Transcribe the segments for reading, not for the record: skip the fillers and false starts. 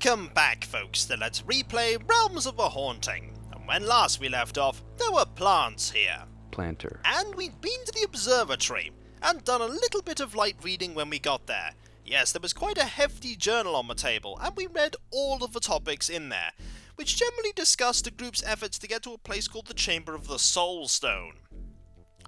Welcome back, folks, to Let's Replay Realms of a Haunting. And when last we left off, there were plants here. Planter. And we'd been to the observatory, and done a little bit of light reading when we got there. Yes, there was quite a hefty journal on the table, and we read all of the topics in there, which generally discussed the group's efforts to get to a place called the Chamber of the Soul Stone.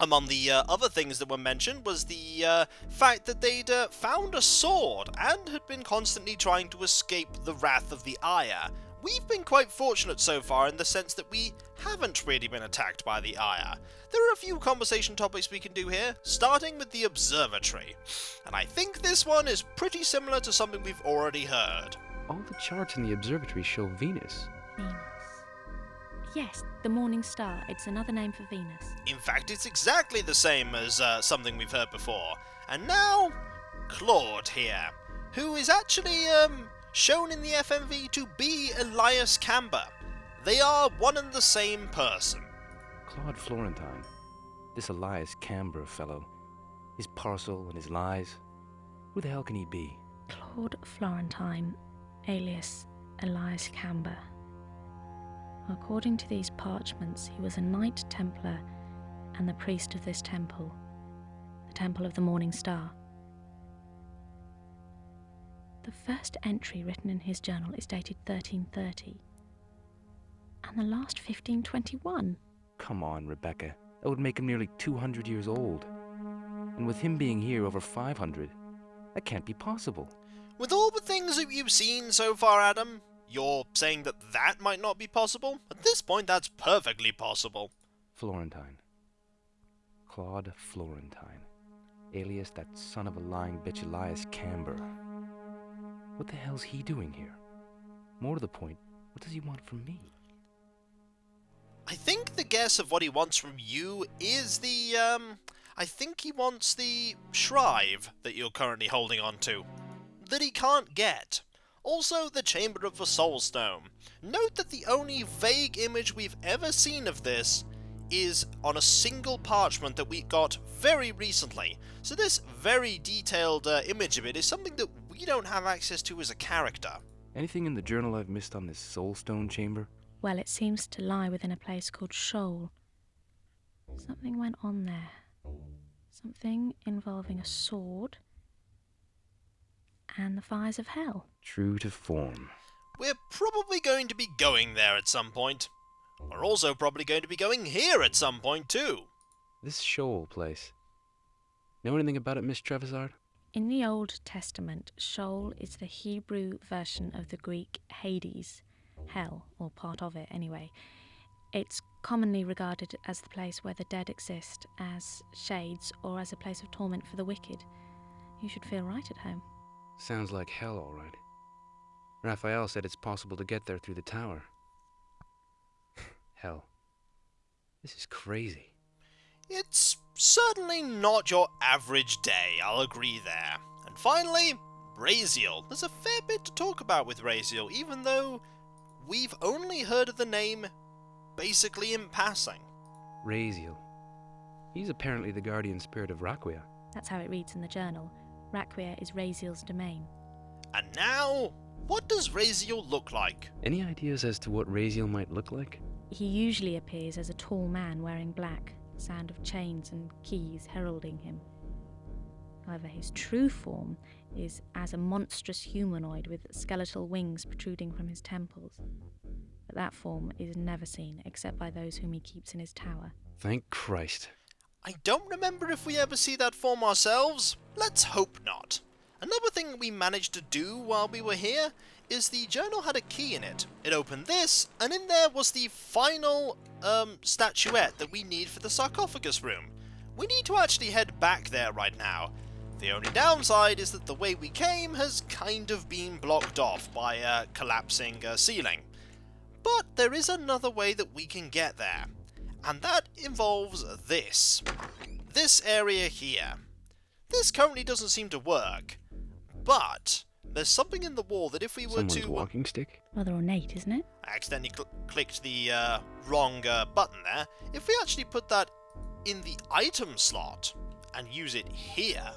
Among the other things that were mentioned was the fact that they'd found a sword and had been constantly trying to escape the wrath of the Aya. We've been quite fortunate so far in the sense that we haven't really been attacked by the Aya. There are a few conversation topics we can do here, starting with the observatory. And I think this one is pretty similar to something we've already heard. All the charts in the observatory show Venus. Venus. Yes, the morning star. It's another name for Venus. In fact, it's exactly the same as something we've heard before. And now, Claude here, who is actually shown in the FMV to be Elias Camber. They are one and the same person. Claude Florentine. This Elias Camber fellow. His parcel and his lies. Who the hell can he be? Claude Florentine, alias Elias Camber. According to these parchments, he was a Knight Templar and the priest of this temple, the Temple of the Morning Star. The first entry written in his journal is dated 1330, and the last 1521. Come on, Rebecca. That would make him nearly 200 years old. And with him being here over 500, that can't be possible. With all the things that you've seen so far, Adam, you're saying that that might not be possible? At this point, that's perfectly possible. Florentine. Claude Florentine. Alias that son of a lying bitch Elias Camber. What the hell's he doing here? More to the point, what does he want from me? I think the guess of what he wants from you is the, I think he wants the shrive that you're currently holding on to. That he can't get. Also, the Chamber of the Soul Stone. Note that the only vague image we've ever seen of this is on a single parchment that we got very recently. So this very detailed image of it is something that we don't have access to as a character. Anything in the journal I've missed on this Soul Stone chamber? Well, it seems to lie within a place called Shoal. Something went on there. Something involving a sword and the fires of hell. True to form. We're probably going to be going there at some point. We're also probably going to be going here at some point too. This Shoal place. Know anything about it, Miss Trevisard? In the Old Testament, Sheol is the Hebrew version of the Greek Hades, hell, or part of it anyway. It's commonly regarded as the place where the dead exist, as shades, or as a place of torment for the wicked. You should feel right at home. Sounds like hell, all right. Raphael said it's possible to get there through the tower. Hell. This is crazy. It's certainly not your average day, I'll agree there. And finally, Raziel. There's a fair bit to talk about with Raziel, even though we've only heard of the name basically in passing. Raziel. He's apparently the guardian spirit of Raquia. That's how it reads in the journal. Raquia is Raziel's domain. And now, what does Raziel look like? Any ideas as to what Raziel might look like? He usually appears as a tall man wearing black, sound of chains and keys heralding him. However, his true form is as a monstrous humanoid with skeletal wings protruding from his temples. But that form is never seen except by those whom he keeps in his tower. Thank Christ. I don't remember if we ever see that form ourselves. Let's hope not. Another thing we managed to do while we were here is the journal had a key in it. It opened this, and in there was the final statuette that we need for the sarcophagus room. We need to actually head back there right now. The only downside is that the way we came has kind of been blocked off by a collapsing ceiling. But there is another way that we can get there. And that involves this. This area here. This currently doesn't seem to work. But there's something in the wall that if we were Someone's walking stick? Rather ornate, isn't it? I accidentally clicked the wrong button there. If we actually put that in the item slot and use it here.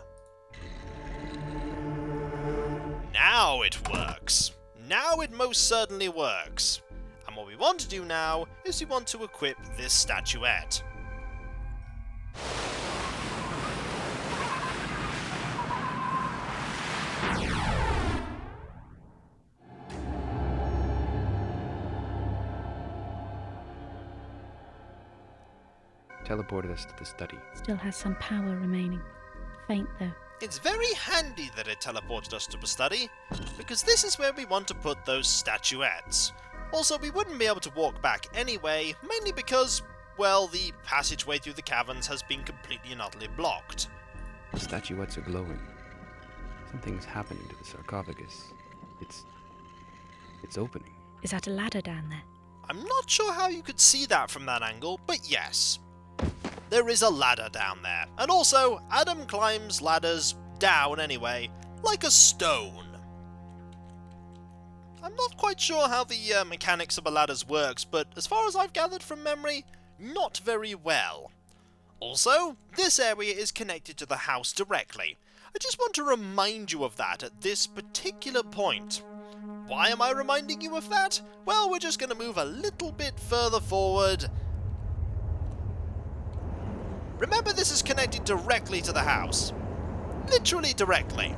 Now it works. Now it most certainly works. And what we want to do now is we want to equip this statuette. Teleported us to the study. Still has some power remaining. Faint though. It's very handy that it teleported us to the study, because this is where we want to put those statuettes. Also, we wouldn't be able to walk back anyway, mainly because, well, the passageway through the caverns has been completely and utterly blocked. The statuettes are glowing. Something's happening to the sarcophagus. It's opening. Is that a ladder down there? I'm not sure how you could see that from that angle, but yes. There is a ladder down there. And also, Adam climbs ladders down anyway, like a stone. I'm not quite sure how the mechanics of the ladders works, but as far as I've gathered from memory, not very well. Also, this area is connected to the house directly. I just want to remind you of that at this particular point. Why am I reminding you of that? Well, we're just going to move a little bit further forward. Remember, this is connected directly to the house. Literally directly.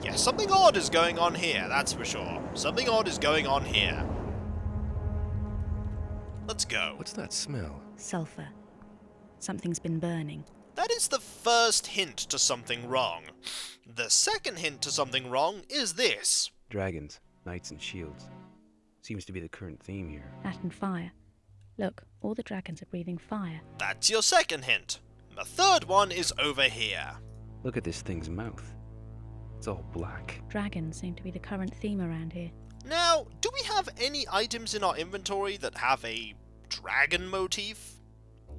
Yes, something odd is going on here, that's for sure. Something odd is going on here. Let's go. What's that smell? Sulphur. Something's been burning. That is the first hint to something wrong. The second hint to something wrong is this. Dragons, knights and shields. Seems to be the current theme here. That and fire. Look, all the dragons are breathing fire. That's your second hint. The third one is over here. Look at this thing's mouth. It's all black. Dragons seem to be the current theme around here. Now, do we have any items in our inventory that have a dragon motif?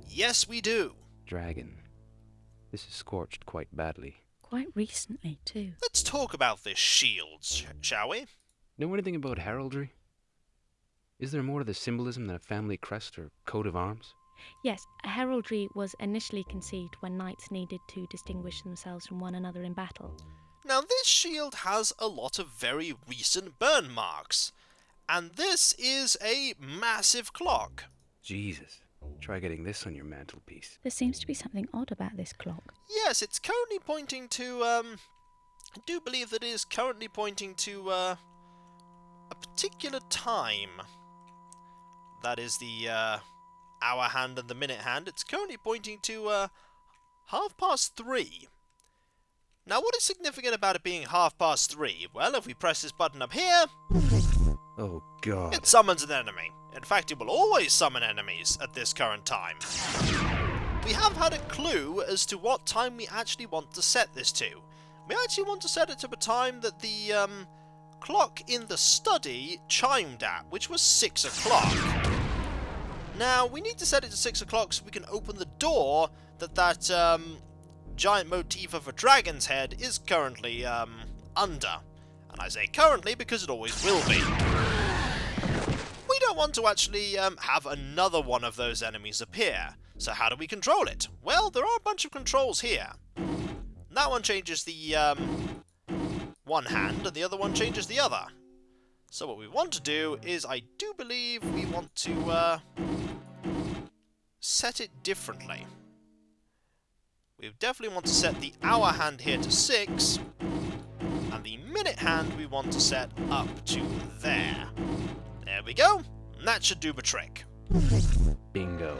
Yes, we do. Dragon. This is scorched quite badly. Quite recently, too. Let's talk about this shield, shall we? Know anything about heraldry? Is there more to the symbolism than a family crest or coat of arms? Yes, heraldry was initially conceived when knights needed to distinguish themselves from one another in battle. Now, this shield has a lot of very recent burn marks, and this is a massive clock. Jesus. Try getting this on your mantelpiece. There seems to be something odd about this clock. Yes, it's currently pointing to, I do believe that it is currently pointing to, a particular time. That is the, hour hand and the minute hand. It's currently pointing to, 3:30. Now, what is significant about it being 3:30? Well, if we press this button up here, Oh, God. it summons an enemy. In fact, it will always summon enemies at this current time. We have had a clue as to what time we actually want to set this to. We actually want to set it to the time that the clock in the study chimed at, which was 6 o'clock. Now, we need to set it to 6 o'clock so we can open the door that giant motif of a dragon's head is currently under. And I say currently because it always will be. We don't want to actually have another one of those enemies appear. So how do we control it? Well, there are a bunch of controls here. That one changes the one hand and the other one changes the other. So what we want to do is, I do believe we want to set it differently. We definitely want to set the hour hand here to 6, and the minute hand we want to set up to there. There we go, and that should do the trick. Bingo.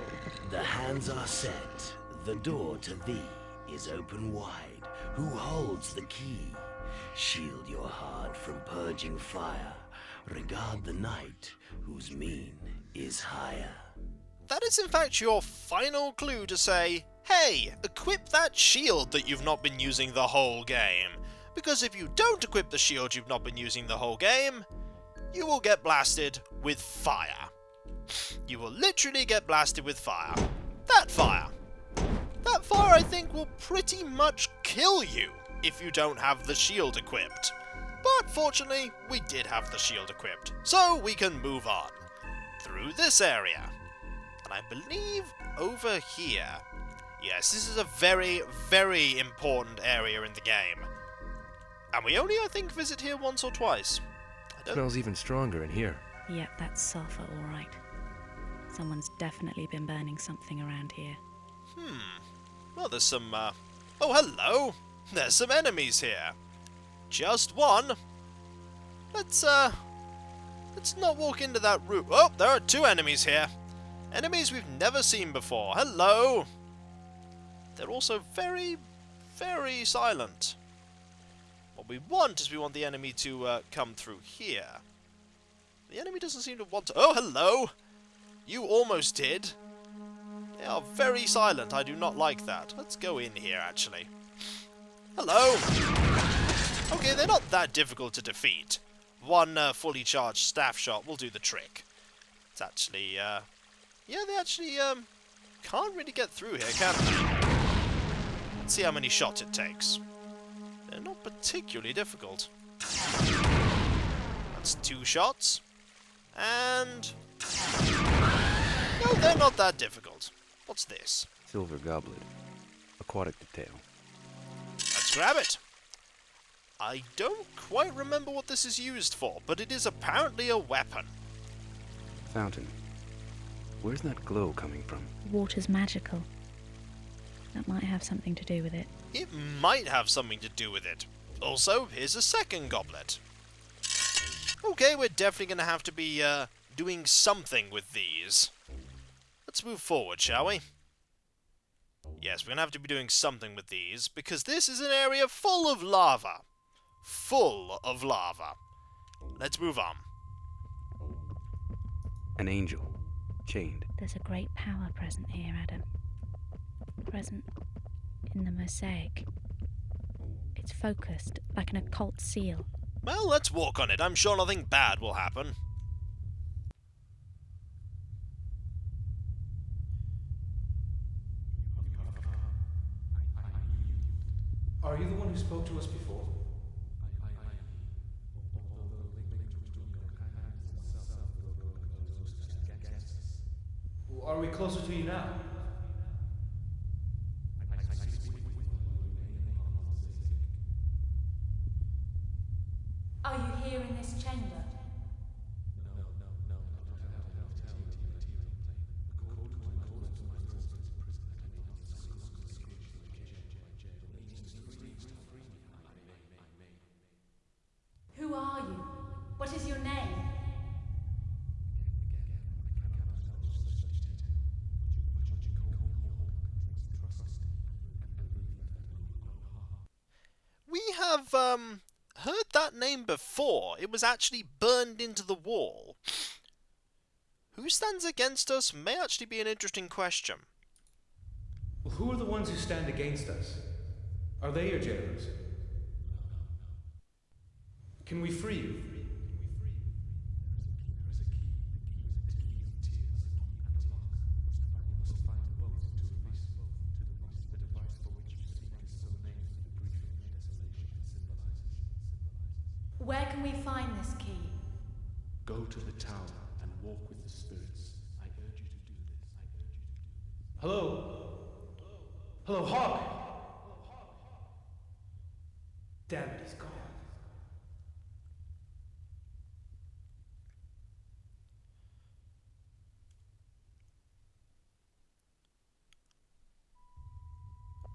The hands are set. The door to thee is open wide. Who holds the key? Shield your heart from purging fire. Regard the knight whose mien is higher. That is in fact your final clue to say, hey, equip that shield that you've not been using the whole game. Because if you don't equip the shield you've not been using the whole game, you will get blasted with fire. You will literally get blasted with fire. That fire. That fire, I think, will pretty much kill you if you don't have the shield equipped. But fortunately, we did have the shield equipped, so we can move on through this area. And I believe over here. Yes, this is a very, very important area in the game. And we only, I think, visit here once or twice. I Smells even stronger in here. Yep, that's sulfur, all right. Someone's definitely been burning something around here. Well, there's some, Oh, hello! There's some enemies here. Just one. Let's not walk into that room. Oh, there are two enemies here. Enemies we've never seen before. Hello! They're also very, very silent. What we want is we want the enemy to come through here. The enemy doesn't seem to want to... Oh, hello! You almost did. They are very silent. I do not like that. Let's go in here, actually. Hello! Okay, they're not that difficult to defeat. One fully charged staff shot will do the trick. It's actually, yeah, they actually, can't really get through here, can they? Let's see how many shots it takes. They're not particularly difficult. That's 2 shots. And... no, they're not that difficult. What's this? Silver goblet. Aquatic detail. Let's grab it. I don't quite remember what this is used for, but it is apparently a weapon. Fountain. Where's that glow coming from? Water's magical. That might have something to do with it. It might have something to do with it. Also, here's a second goblet. Okay, we're definitely going to have to be doing something with these. Let's move forward, shall we? Yes, we're going to have to be doing something with these, because this is an area full of lava. Full of lava. Let's move on. An angel. Chained. There's a great power present here, Adam. Present in the mosaic. It's focused, like an occult seal. Well, let's walk on it. I'm sure nothing bad will happen. Are you the one who spoke to us before? Are we closer to you now? Are you here in this chamber? Who are you? What is your name? We have, heard that name before. It was actually burned into the wall. Who stands against us may actually be an interesting question. Well, who are the ones who stand against us? Are they your jailers? Can we free you? Where can we find this key? Go to the tower and walk with the spirits. I urge you to do this. Hello? Hello, Hawk! Damn it, he's gone.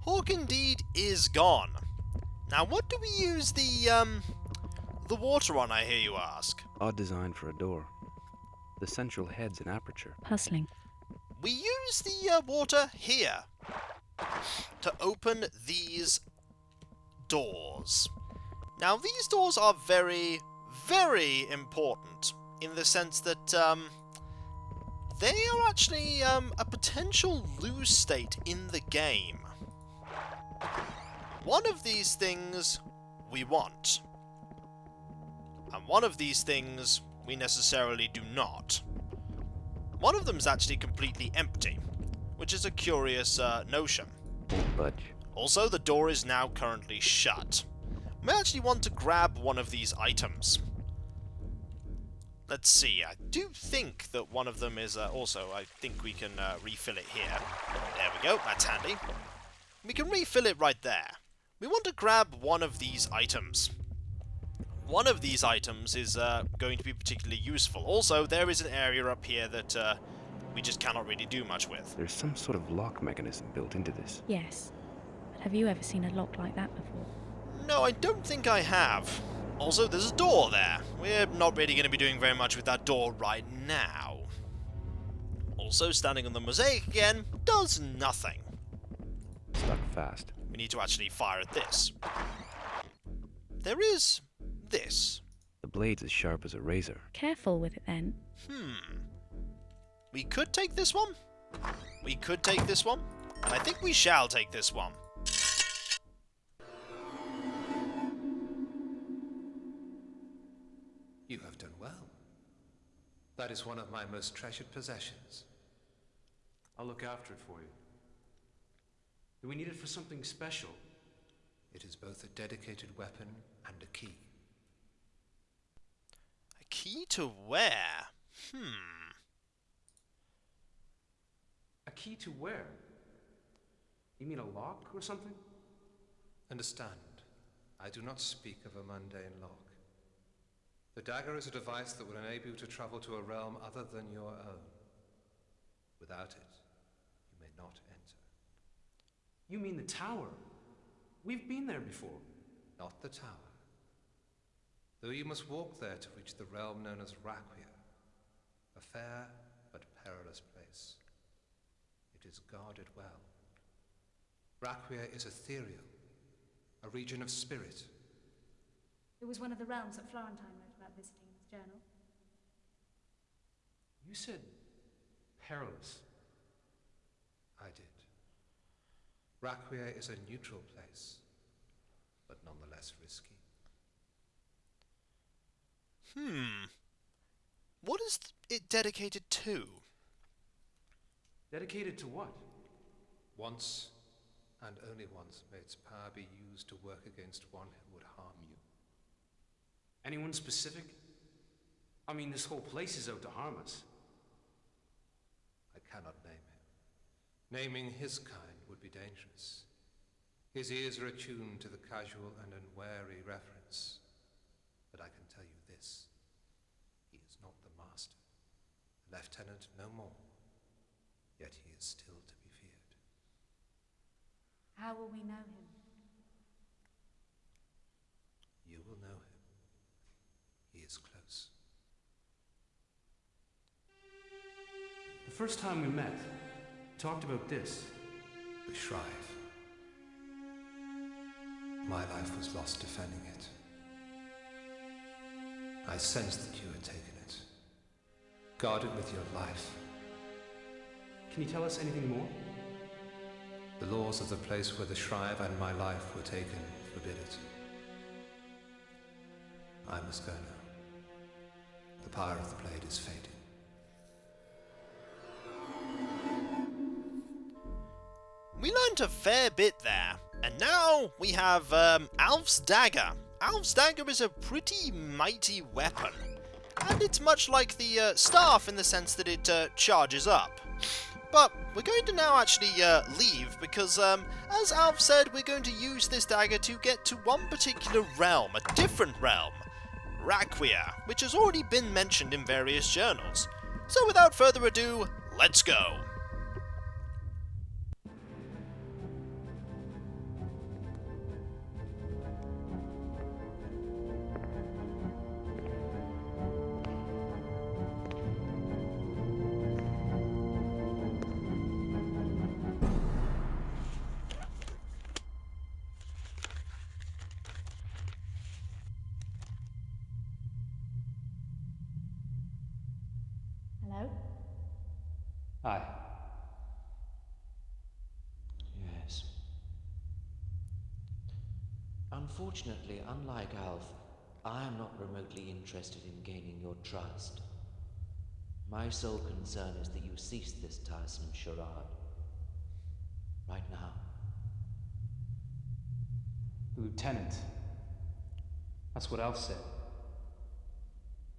Hawk indeed is gone. Now, what do we use the water on, I hear you ask? Odd design for a door. The central head's an aperture. Puzzling. We use the water here to open these doors. Now, these doors are very, very important in the sense that they are actually a potential lose state in the game. One of these things we want, and one of these things we necessarily do not. One of them is actually completely empty, which is a curious notion. Won't budge. Also, the door is now currently shut. We actually want to grab one of these items. Let's see, I do think that one of them is also, I think we can refill it here. There we go, that's handy. We can refill it right there. We want to grab one of these items. one of these items is going to be particularly useful. Also, there is an area up here that we just cannot really do much with. There's some sort of lock mechanism built into this. Yes. But have you ever seen a lock like that before? No, I don't think I have. Also, there's a door there. We're not really going to be doing very much with that door right now. Also, standing on the mosaic again does nothing. Stuck fast. We need to actually fire at this. There is this. The blade's as sharp as a razor. Careful with it then. We could take this one. We could take this one. And I think we shall take this one. You have done well. That is one of my most treasured possessions. I'll look after it for you. Do we need it for something special? It is both a dedicated weapon and a key. A key to where? A key to where? You mean a lock or something? Understand, I do not speak of a mundane lock. The dagger is a device that will enable you to travel to a realm other than your own. Without it, you may not enter. You mean the tower? We've been there before. Not the tower. Though you must walk there to reach the realm known as Raquia, a fair but perilous place. It is guarded well. Raquia is ethereal, a region of spirit. It was one of the realms that Florentine wrote about visiting in his journal. You said perilous. I did. Raquia is a neutral place, but nonetheless risky. What is it dedicated to? Dedicated to what? Once, and only once, may its power be used to work against one who would harm you. Anyone specific? I mean, this whole place is out to harm us. I cannot name him. Naming his kind would be dangerous. His ears are attuned to the casual and unwary reference. But I can tell you this. He is not the master. The lieutenant no more. Yet he is still to be feared. How will we know him? You will know him. He is close. The first time we met, we talked about this. The Shrive. My life was lost defending it. I sensed that you had taken it. Guard it with your life. Can you tell us anything more? The laws of the place where the Shrive and my life were taken forbid it. I must go now. The power of the blade is fading. We learnt a fair bit there, and now we have Alf's dagger. Alf's dagger is a pretty mighty weapon, and it's much like the staff in the sense that it charges up. But we're going to now actually leave because, as Alf said, we're going to use this dagger to get to one particular realm, a different realm, Raquia, which has already been mentioned in various journals. So without further ado, let's go! Hello? Hi. Yes. Unfortunately, unlike Alf, I am not remotely interested in gaining your trust. My sole concern is that you cease this tiresome charade. Right now. The lieutenant. That's what Alf said.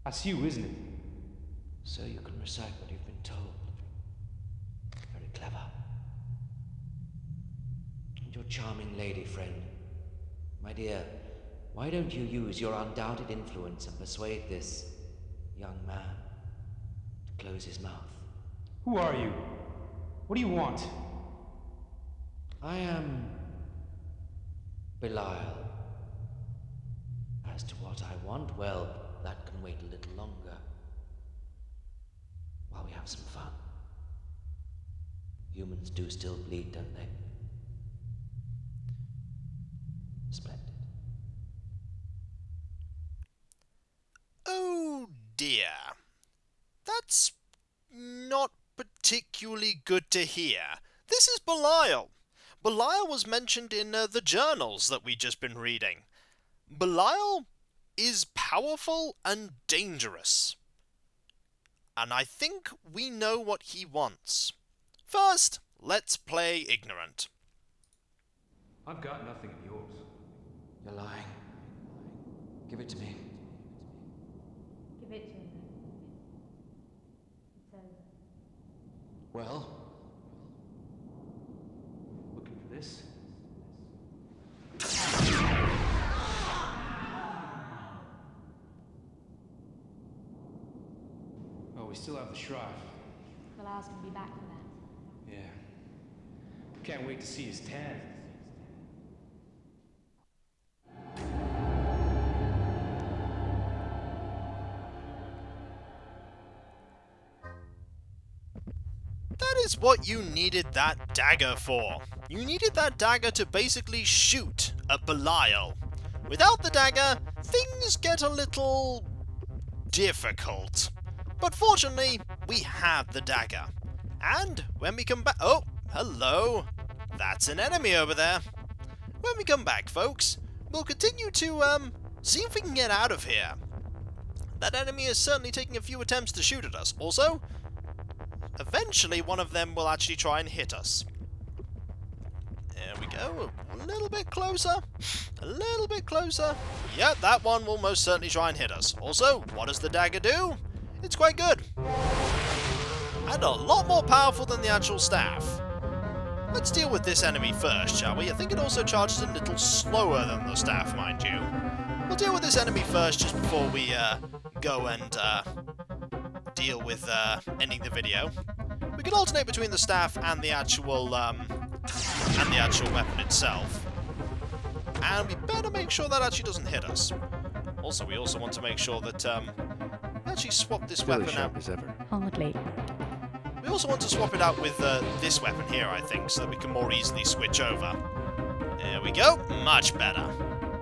That's you, isn't it? So you can recite what you've been told. Very clever. And your charming lady friend. My dear, Why don't you use your undoubted influence and persuade this young man to close his mouth? Who are you? What do you want? I am Belial. As to what I want, well, that can wait a little longer. While we have some fun. Humans do still bleed, don't they? Splendid. Oh dear. That's not particularly good to hear. This is Belial. Belial was mentioned in the journals that we've just been reading. Belial is powerful and dangerous. And I think we know what he wants. First, let's play ignorant. I've got nothing of yours. You're lying. Give it to me. Give it to him. It's over. Well, Looking for this? Oh, we still have the Shrive. Belial's gonna be back for that. Yeah. Can't wait to see his tan. That is what you needed that dagger for. You needed that dagger to basically shoot at Belial. Without the dagger, things get a little difficult. But fortunately, we have the dagger. And when we come back... Oh, hello. That's an enemy over there. When we come back, folks, we'll continue to, see if we can get out of here. That enemy is certainly taking a few attempts to shoot at us. Also, eventually one of them will actually try and hit us. There we go. A little bit closer. A little bit closer. Yep, that one will most certainly try and hit us. Also, what does the dagger do? It's quite good. And a lot more powerful than the actual staff. Let's deal with this enemy first, shall we? I think it also charges a little slower than the staff, mind you. We'll deal with this enemy first just before we go and deal with ending the video. We can alternate between the staff and the actual weapon itself. And we better make sure that actually doesn't hit us. Also, we also want to make sure that we actually swap this Still as weapon sharp out. as ever. Hardly. We also want to swap it out with this weapon here, I think, so that we can more easily switch over. There we go. Much better.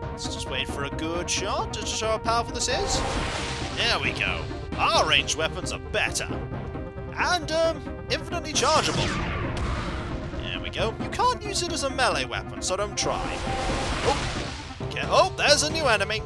Let's just wait for a good shot just to show how powerful this is. There we go. Our ranged weapons are better. And, infinitely chargeable. There we go. You can't use it as a melee weapon, so don't try. Oh, okay. Oh, there's a new enemy.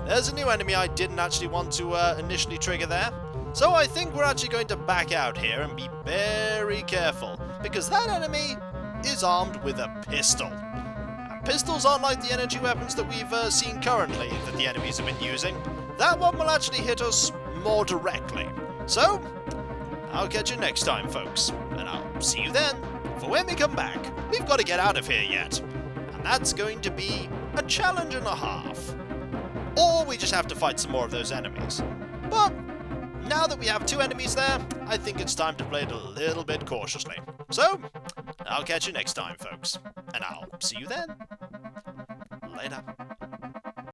There's a new enemy I didn't actually want to initially trigger there. So I think we're actually going to back out here and be very careful, because that enemy is armed with a pistol. And pistols aren't like the energy weapons that we've seen currently that the enemies have been using. That one will actually hit us more directly. So, I'll catch you next time, folks, and I'll see you then. For when we come back, we've got to get out of here yet, and that's going to be a challenge and a half. Or we just have to fight some more of those enemies. But now that we have two enemies there, I think it's time to play it a little bit cautiously. So, I'll catch you next time, folks, and I'll see you then. Later.